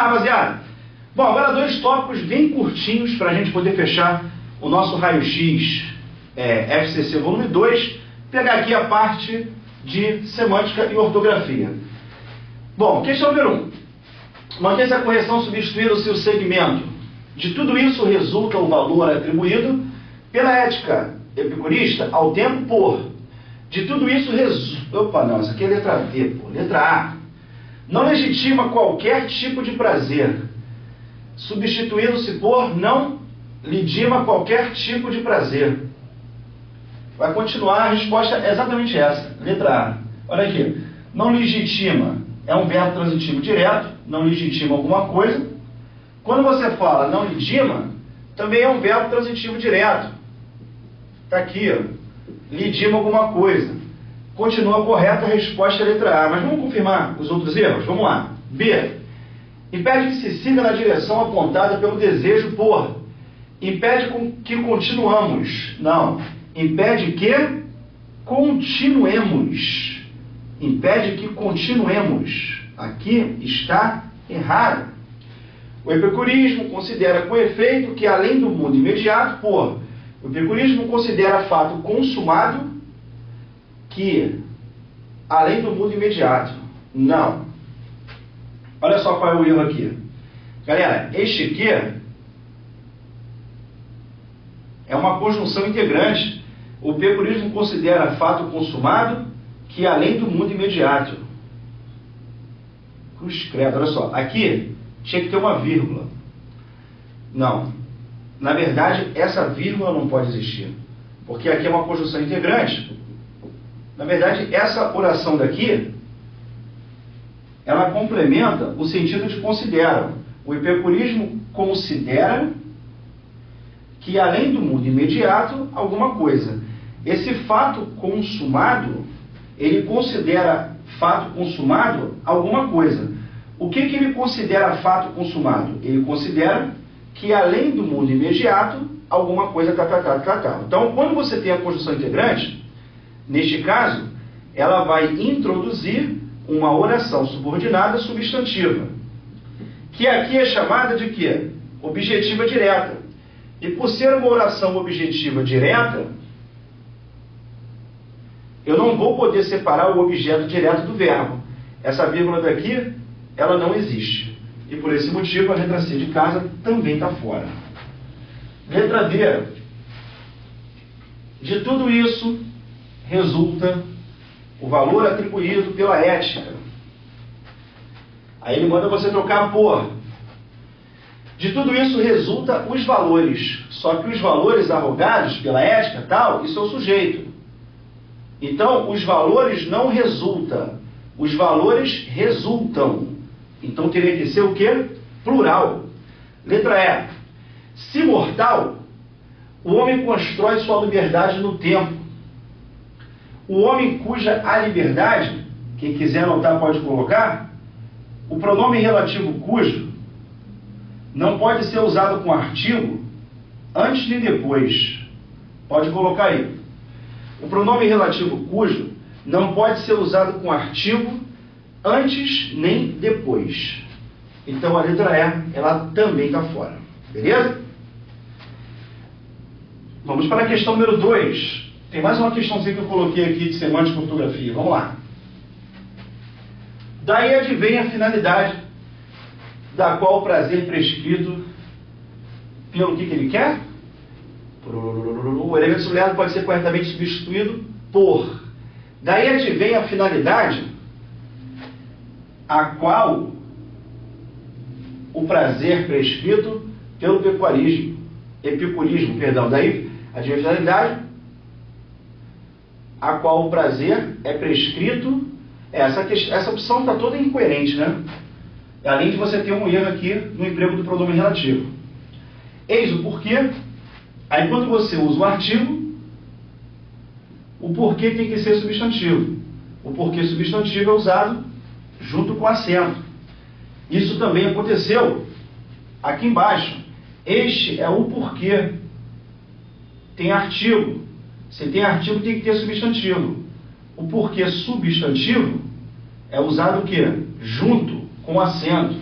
lá, rapaziada. Bom, agora dois tópicos bem curtinhos para a gente poder fechar o nosso raio-x FCC volume 2, pegar aqui a parte de semântica e ortografia. Bom, questão número 1. Uma vez a correção substituir o seu segmento, de tudo isso resulta o valor atribuído pela ética epicurista ao tempo por. De tudo isso resulta... Opa, não, essa aqui é letra D, pô. Letra A. Não legitima qualquer tipo de prazer. Substituindo-se por não legitima qualquer tipo de prazer. Vai continuar, a resposta é exatamente essa. Letra A. Olha aqui. Não legitima é um verbo transitivo direto, não legitima alguma coisa. Quando você fala não legitima, também é um verbo transitivo direto. Está aqui, ó. Legitima alguma coisa. Continua correta a resposta é letra A. Mas vamos confirmar os outros erros? Vamos lá. B. Impede que se siga na direção apontada pelo desejo por. Impede que continuamos. Não. Impede que continuemos. Impede que continuemos. Aqui está errado. O epicurismo considera com efeito que, além do mundo imediato, por. O epicurismo considera fato consumado que, além do mundo imediato. Não. Olha só qual é o erro aqui. Galera, este aqui é uma conjunção integrante. O epicurismo considera fato consumado que, além do mundo imediato. Cruz credo, olha só. Aqui tinha que ter uma vírgula. Não. Na verdade, essa vírgula não pode existir. Porque aqui é uma conjunção integrante. Na verdade, essa oração daqui, ela complementa o sentido de consideram. O epicurismo considera que, além do mundo imediato, alguma coisa. Esse fato consumado, ele considera fato consumado alguma coisa. O que ele considera fato consumado? Ele considera que, além do mundo imediato, alguma coisa Então, quando você tem a conjunção integrante, neste caso, ela vai introduzir uma oração subordinada substantiva, que aqui é chamada de quê? Objetiva direta. E por ser uma oração objetiva direta, eu não vou poder separar o objeto direto do verbo. Essa vírgula daqui, ela não existe. E por esse motivo, a letra C de casa também está fora. Letra D. De tudo isso, resulta o valor atribuído pela ética. Aí ele manda você trocar por. De tudo isso resulta os valores. Só que os valores arrogados pela ética, tal, isso é o sujeito. Então, os valores não resultam. Os valores resultam. Então, teria que ser o quê? Plural. Letra E. Se mortal, o homem constrói sua liberdade no tempo. O homem cuja a liberdade, quem quiser anotar pode colocar, o pronome relativo cujo não pode ser usado com artigo antes nem depois. Pode colocar aí. O pronome relativo cujo não pode ser usado com artigo antes nem depois. Então a letra E, ela também está fora. Beleza? Vamos para a questão número 2. Tem mais uma questãozinha que eu coloquei aqui de semântica e ortografia. Vamos lá. Daí advém a finalidade da qual o prazer prescrito pelo que ele quer? O elemento sublinhado pode ser corretamente substituído por. Daí advém a finalidade a qual o prazer prescrito pelo epicurismo, daí a finalidade a qual o prazer é prescrito. Essa opção está toda incoerente, né? Além de você ter um erro aqui no emprego do pronome relativo. Eis o porquê. Aí quando você usa o artigo, o porquê tem que ser substantivo. O porquê substantivo é usado junto com acento. Isso também aconteceu aqui embaixo. Este é o porquê. Tem artigo. Se tem artigo, tem que ter substantivo. O porquê substantivo é usado o quê? Junto com acento.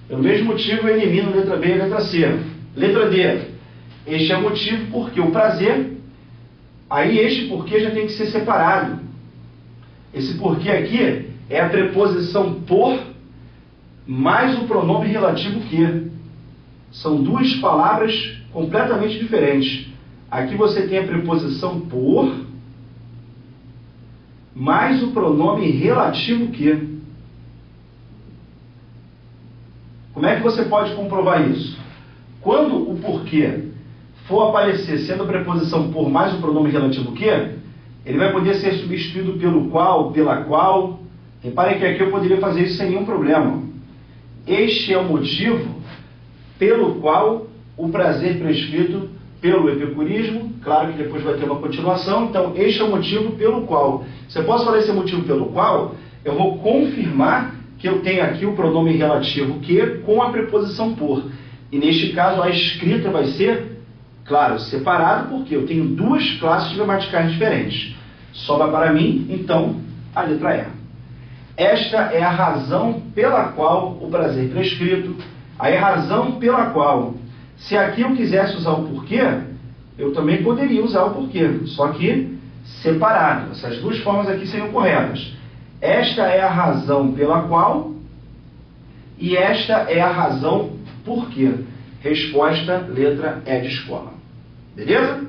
Pelo mesmo motivo, eu elimino a letra B e a letra C. Letra D. Este é o motivo porque o prazer, aí este porquê já tem que ser separado. Esse porquê aqui é a preposição por mais o pronome relativo que. São duas palavras completamente diferentes. Aqui você tem a preposição por mais o pronome relativo que. Como é que você pode comprovar isso? Quando o porquê for aparecer sendo a preposição por mais o pronome relativo que, ele vai poder ser substituído pelo qual, pela qual. Repare que aqui eu poderia fazer isso sem nenhum problema. Este é o motivo pelo qual o prazer prescrito pelo epicurismo, claro que depois vai ter uma continuação, então este é o motivo pelo qual. Se eu posso falar esse motivo pelo qual, eu vou confirmar que eu tenho aqui o pronome relativo que com a preposição por. E neste caso a escrita vai ser, claro, separado, porque eu tenho duas classes gramaticais diferentes. Sobra para mim, então, a letra E. Esta é a razão pela qual o prazer prescrito, a razão pela qual, se aqui eu quisesse usar o porquê, eu também poderia usar o porquê, só que separado. Essas duas formas aqui seriam corretas. Esta é a razão pela qual e esta é a razão por quê. Resposta, letra E de escola. Beleza?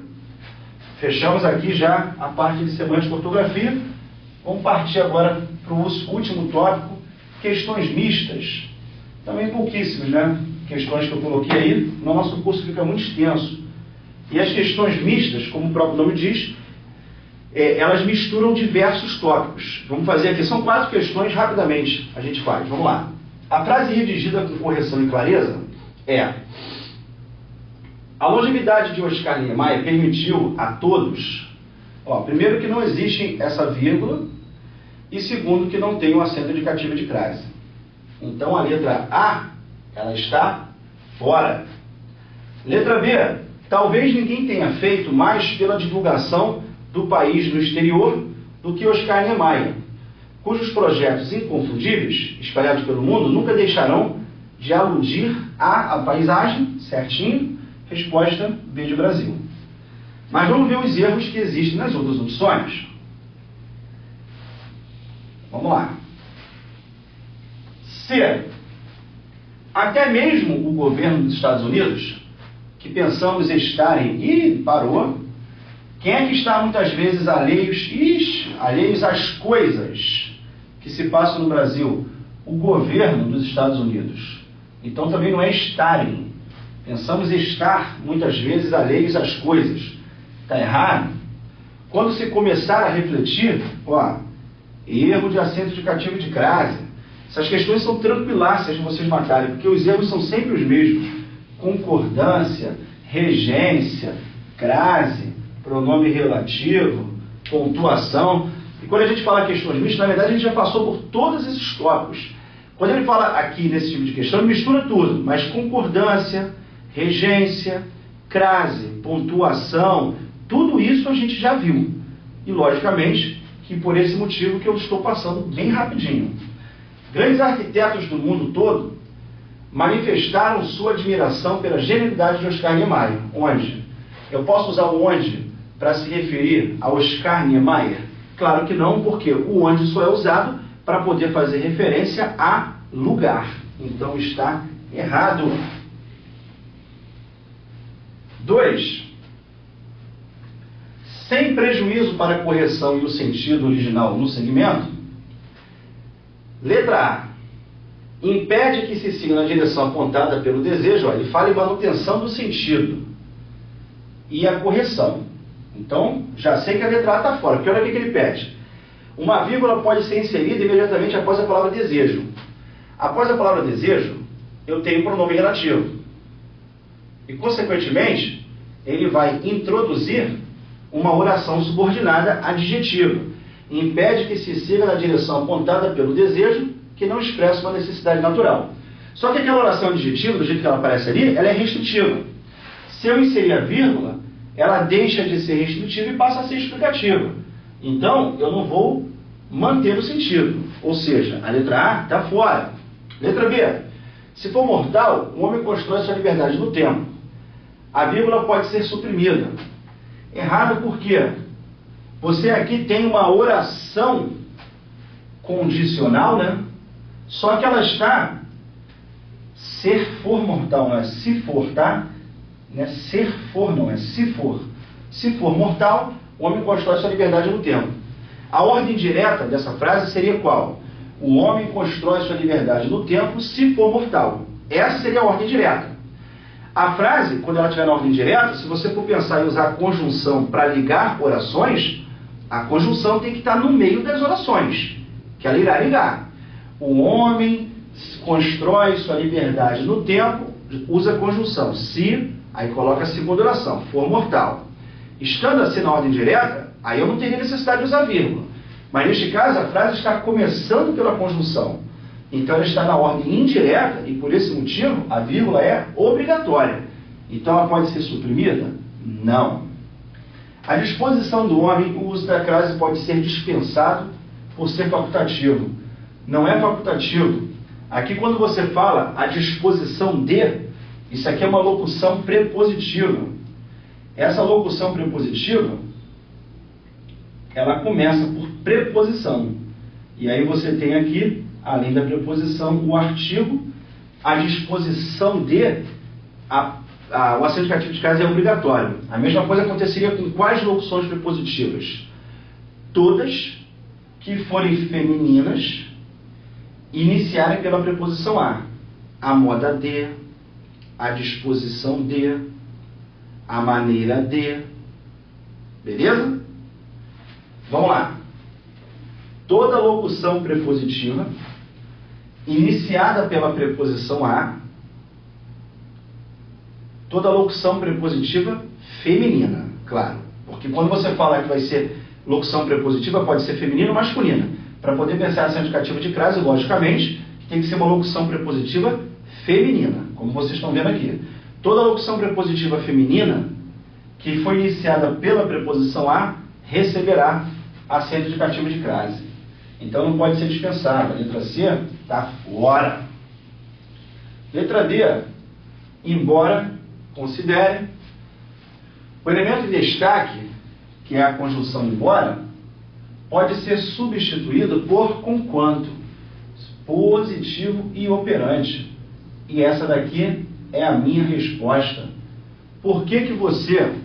Fechamos aqui já a parte de semântica e ortografia. Vamos partir agora para o último tópico, questões mistas. Também pouquíssimas, né? Questões que eu coloquei aí. No nosso curso fica muito extenso. E as questões mistas, como o próprio nome diz, elas misturam diversos tópicos. Vamos fazer aqui, são 4 questões, rapidamente a gente faz. Vamos lá. A frase redigida com correção e clareza é: a longevidade de Oscar Niemeyer permitiu a todos, primeiro que não existe essa vírgula, e segundo que não tem o acento indicativo de crase. Então a letra A, ela está fora. Letra B, talvez ninguém tenha feito mais pela divulgação do país no exterior do que Oscar Niemeyer, cujos projetos inconfundíveis, espalhados pelo mundo, nunca deixarão de aludir à paisagem, certinho, resposta B de Brasil. Mas vamos ver os erros que existem nas outras opções. Vamos lá. C. Até mesmo o governo dos Estados Unidos, que pensamos estarem... Ih, parou. Quem é que está muitas vezes alheios às coisas que se passam no Brasil? O governo dos Estados Unidos. Então também não é estarem. Pensamos estar muitas vezes alheios às coisas. Está errado? Quando se começar a refletir, erro de acento indicativo de crase. Essas questões são tranquiláceas de vocês matarem, porque os erros são sempre os mesmos. Concordância, regência, crase, pronome relativo, pontuação. E quando a gente fala questões mistas, na verdade a gente já passou por todos esses tópicos. Quando ele fala aqui nesse tipo de questão, ele mistura tudo, mas concordância, regência, crase, pontuação, tudo isso a gente já viu. E logicamente que por esse motivo que eu estou passando bem rapidinho. Grandes arquitetos do mundo todo manifestaram sua admiração pela genialidade de Oscar Niemeyer. Onde? Eu posso usar o onde para se referir a Oscar Niemeyer? Claro que não, porque o onde só é usado para poder fazer referência a lugar. Então está errado. 2. Sem prejuízo para a correção e o sentido original no segmento. Letra A. Impede que se siga na direção apontada pelo desejo. Ele fala em manutenção do sentido e a correção. Então, já sei que a letra A está fora, porque olha o que ele pede. Uma vírgula pode ser inserida imediatamente após a palavra desejo. Após a palavra desejo, eu tenho o pronome relativo. E, consequentemente, ele vai introduzir uma oração subordinada adjetiva. Impede que se siga na direção apontada pelo desejo, que não expressa uma necessidade natural. Só que aquela oração adjetiva, do jeito que ela aparece ali, ela é restritiva. Se eu inserir a vírgula, ela deixa de ser restritiva e passa a ser explicativa. Então, eu não vou manter o sentido. Ou seja, a letra A está fora. Letra B. Se for mortal, o homem constrói sua liberdade no tempo. A vírgula pode ser suprimida. Errado por quê? Você aqui tem uma oração condicional, né? Só que ela está ser for mortal, não é se for, tá? Não é ser for, não é se for. Se for mortal, o homem constrói sua liberdade no tempo. A ordem direta dessa frase seria qual? O homem constrói sua liberdade no tempo se for mortal. Essa seria a ordem direta. A frase, quando ela estiver na ordem direta, se você for pensar em usar a conjunção para ligar orações, a conjunção tem que estar no meio das orações, que ela irá ligar. O homem constrói sua liberdade no tempo, usa a conjunção se, aí coloca a segunda oração, for mortal. Estando assim na ordem direta, aí eu não teria necessidade de usar vírgula. Mas neste caso, a frase está começando pela conjunção. Então ela está na ordem indireta e por esse motivo a vírgula é obrigatória. Então ela pode ser suprimida? Não. A disposição do homem, o uso da crase pode ser dispensado por ser facultativo. Não é facultativo. Aqui quando você fala a disposição de, isso aqui é uma locução prepositiva. Essa locução prepositiva, ela começa por preposição. E aí você tem aqui, além da preposição, o artigo, a disposição de, o acento indicativo de crase é obrigatório. A mesma coisa aconteceria com quais locuções prepositivas? Todas que forem femininas, iniciarem pela preposição a. A moda de, a disposição de, a maneira de. Beleza? Vamos lá. Toda locução prepositiva iniciada pela preposição a, toda locução prepositiva feminina, claro. Porque quando você fala que vai ser locução prepositiva, pode ser feminina ou masculina. Para poder pensar essa indicativa de crase, logicamente, tem que ser uma locução prepositiva feminina, como vocês estão vendo aqui. Toda locução prepositiva feminina que foi iniciada pela preposição a receberá acento indicativo de crase. Então não pode ser dispensada. A letra C está fora. Letra D, embora, considere. O elemento de destaque, que é a conjunção embora, pode ser substituído por conquanto, positivo e operante. E essa daqui é a minha resposta. Por que você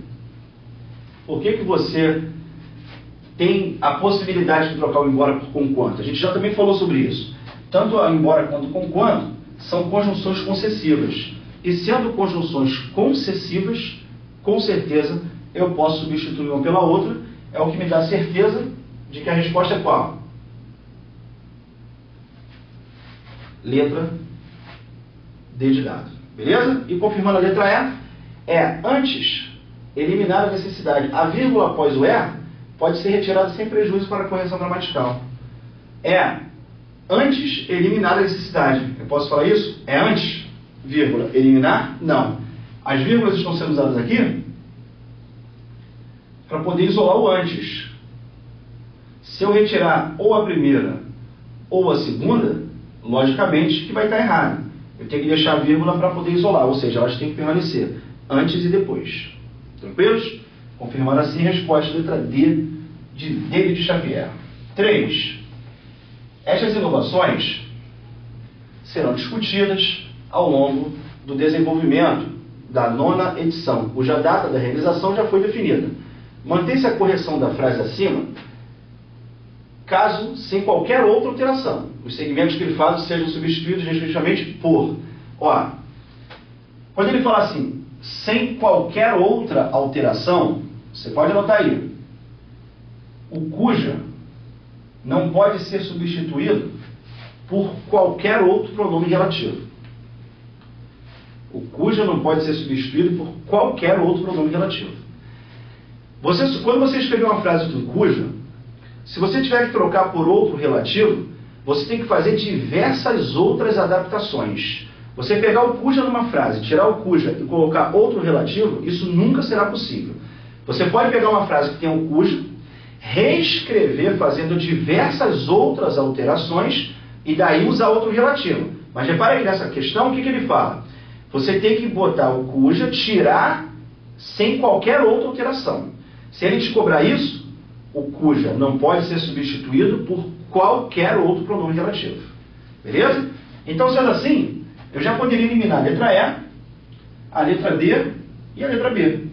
tem a possibilidade de trocar o embora por conquanto? A gente já também falou sobre isso. Tanto a embora quanto o conquanto são conjunções concessivas. E sendo conjunções concessivas, com certeza eu posso substituir uma pela outra. É o que me dá a certeza de que a resposta é qual? Letra D de dado. Beleza? E confirmando a letra E, é antes eliminar a necessidade. A vírgula após o E pode ser retirada sem prejuízo para a correção gramatical. É antes eliminar a necessidade. Eu posso falar isso? É antes, vírgula, eliminar? Não. As vírgulas estão sendo usadas aqui para poder isolar o antes. Se eu retirar ou a primeira ou a segunda, logicamente que vai estar errado. Eu tenho que deixar a vírgula para poder isolar, ou seja, elas têm que permanecer antes e depois. Tranquilos? Confirmando assim a resposta, letra D de David Xavier. 3. Estas inovações serão discutidas ao longo do desenvolvimento da 9ª edição, cuja data da realização já foi definida. Mantém-se a correção da frase acima, caso sem qualquer outra alteração. Os segmentos que ele faz sejam substituídos respectivamente por. Quando ele fala assim, sem qualquer outra alteração, você pode anotar aí. O cuja não pode ser substituído por qualquer outro pronome relativo. O cuja não pode ser substituído por qualquer outro pronome relativo. Quando você escrever uma frase com cuja, se você tiver que trocar por outro relativo, você tem que fazer diversas outras adaptações. Você pegar o cuja numa frase, tirar o cuja e colocar outro relativo, isso nunca será possível. Você pode pegar uma frase que tem o cuja, reescrever fazendo diversas outras alterações e daí usar outro relativo. Mas repara que nessa questão, o que ele fala? Você tem que botar o cuja, tirar sem qualquer outra alteração. Se ele te cobrar isso, o cuja não pode ser substituído por qualquer outro pronome relativo. Beleza? Então, sendo assim, eu já poderia eliminar a letra E, a letra D e a letra B.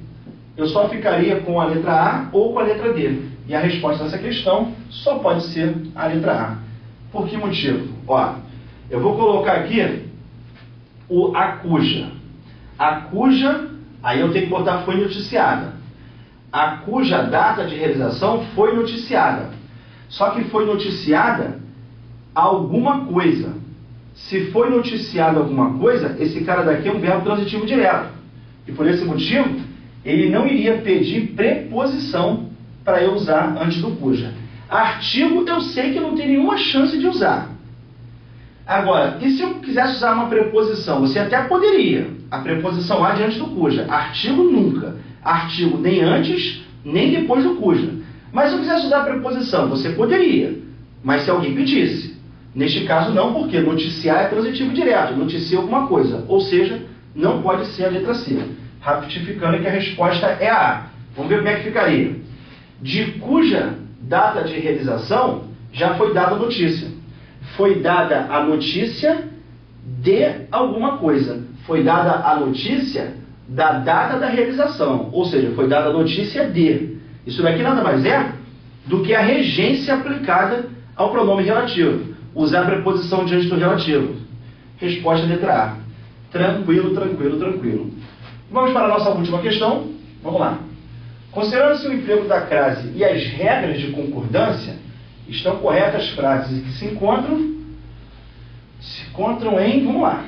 Eu só ficaria com a letra A ou com a letra D. E a resposta dessa questão só pode ser a letra A. Por que motivo? Ó, eu vou colocar aqui a cuja. A cuja, aí eu tenho que botar foi noticiada. A cuja data de realização foi noticiada. Só que foi noticiada alguma coisa. Se foi noticiado alguma coisa, esse cara daqui é um verbo transitivo direto. E por esse motivo, ele não iria pedir preposição para eu usar antes do cuja. Artigo, eu sei que não tem nenhuma chance de usar. Agora, e se eu quisesse usar uma preposição? Você até poderia. A preposição A diante do cuja. Artigo, nunca. Artigo, nem antes, nem depois do cuja. Mas se eu quisesse usar a preposição, você poderia. Mas se alguém pedisse. Neste caso, não, porque noticiar é transitivo direto. Noticia alguma coisa. Ou seja, não pode ser a letra C. Ratificando que a resposta é a A. Vamos ver como é que ficaria. De cuja data de realização, já foi dada a notícia. Foi dada a notícia de alguma coisa. Foi dada a notícia da data da realização. Ou seja, foi dada a notícia de. Isso daqui nada mais é do que a regência aplicada ao pronome relativo. Usar a preposição diante do relativo. Resposta letra A. Tranquilo, tranquilo, tranquilo. Vamos para a nossa última questão. Vamos lá. Considerando-se o emprego da crase e as regras de concordância, estão corretas as frases que se encontram em, vamos lá,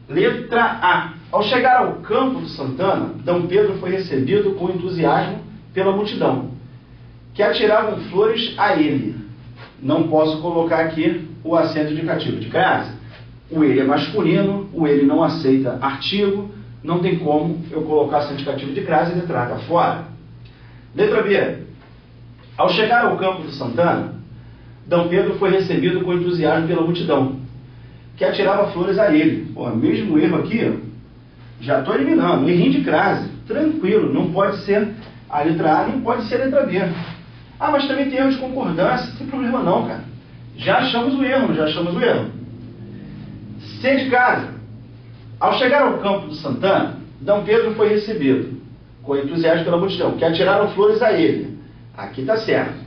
letra A. Ao chegar ao campo de Santana, D. Pedro foi recebido com entusiasmo pela multidão, que atiravam flores a ele. Não posso colocar aqui o acento indicativo de crase. O ele é masculino, o ele não aceita artigo, não tem como eu colocar acento indicativo de crase e letra A está fora. Letra B. Ao chegar ao campo de Santana, D. Pedro foi recebido com entusiasmo pela multidão, que atirava flores a ele. Pô, mesmo erro aqui, ó, já estou eliminando. Errinho de crase. Tranquilo, não pode ser a letra A, nem pode ser a letra B. Ah, mas também tem erro de concordância. Não tem problema não, cara. Já achamos o erro, não já achamos o erro. C de casa. Ao chegar ao campo do Santana, D. Pedro foi recebido com entusiasmo pela multidão, que atiraram flores a ele. Aqui está certo.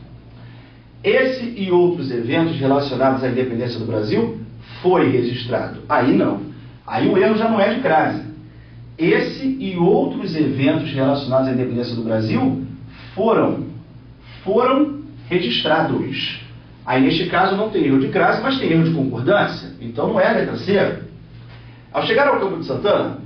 Esse e outros eventos relacionados à independência do Brasil foi registrado. Aí não. Aí o erro já não é de crase. Esse e outros eventos relacionados à independência do Brasil foram registrados. Aí neste caso não tem erro de crase, mas tem erro de concordância. Então não é a letra C. Ao chegar ao campo de Santana,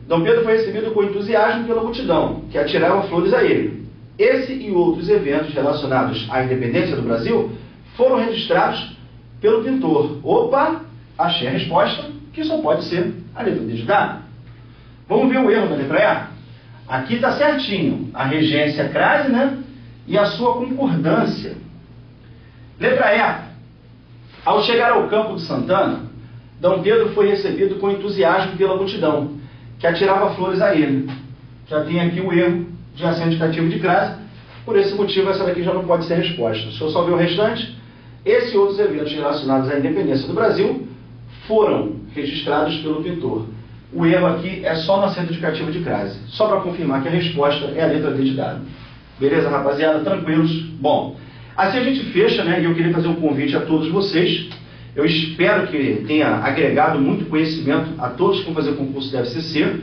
D. Pedro foi recebido com entusiasmo pela multidão, que atirava flores a ele. Esse e outros eventos relacionados à independência do Brasil foram registrados pelo pintor. Opa, achei a resposta, que só pode ser a letra D de dado. Vamos ver o erro da letra E? Aqui está certinho, a regência crase, né? E a sua concordância. Letra E. Ao chegar ao campo de Santana, D. Pedro foi recebido com entusiasmo pela multidão, que atirava flores a ele. Já tem aqui o erro de acento indicativo de crase. Por esse motivo, essa daqui já não pode ser a resposta. Se eu só ver o restante, esses e outros eventos relacionados à independência do Brasil foram registrados pelo pintor. O erro aqui é só no acento indicativo de crase. Só para confirmar que a resposta é a letra D de dado. Beleza, rapaziada? Tranquilos? Bom, assim a gente fecha, né? E eu queria fazer um convite a todos vocês. Eu espero que tenha agregado muito conhecimento a todos que vão fazer o concurso da FCC.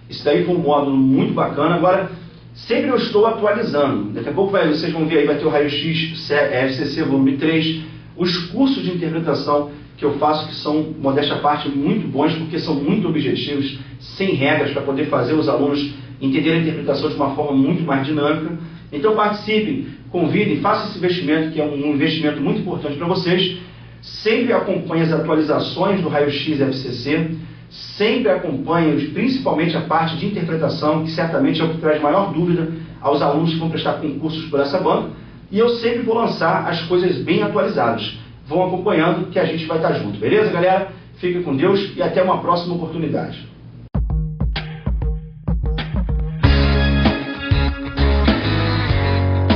Isso daí foi um módulo muito bacana. Agora, sempre eu estou atualizando. Daqui a pouco vocês vão ver aí, vai ter o raio-x FCC volume 3, os cursos de interpretação que eu faço, que são, modéstia à parte, muito bons, porque são muito objetivos, sem regras, para poder fazer os alunos entenderem a interpretação de uma forma muito mais dinâmica. Então participem, convidem, façam esse investimento, que é um investimento muito importante para vocês. Sempre acompanhe as atualizações do raio-x FCC, sempre acompanhe principalmente a parte de interpretação, que certamente é o que traz maior dúvida aos alunos que vão prestar concursos por essa banca, e eu sempre vou lançar as coisas bem atualizadas. Vão acompanhando que a gente vai estar junto, beleza, galera? Fique com Deus e até uma próxima oportunidade.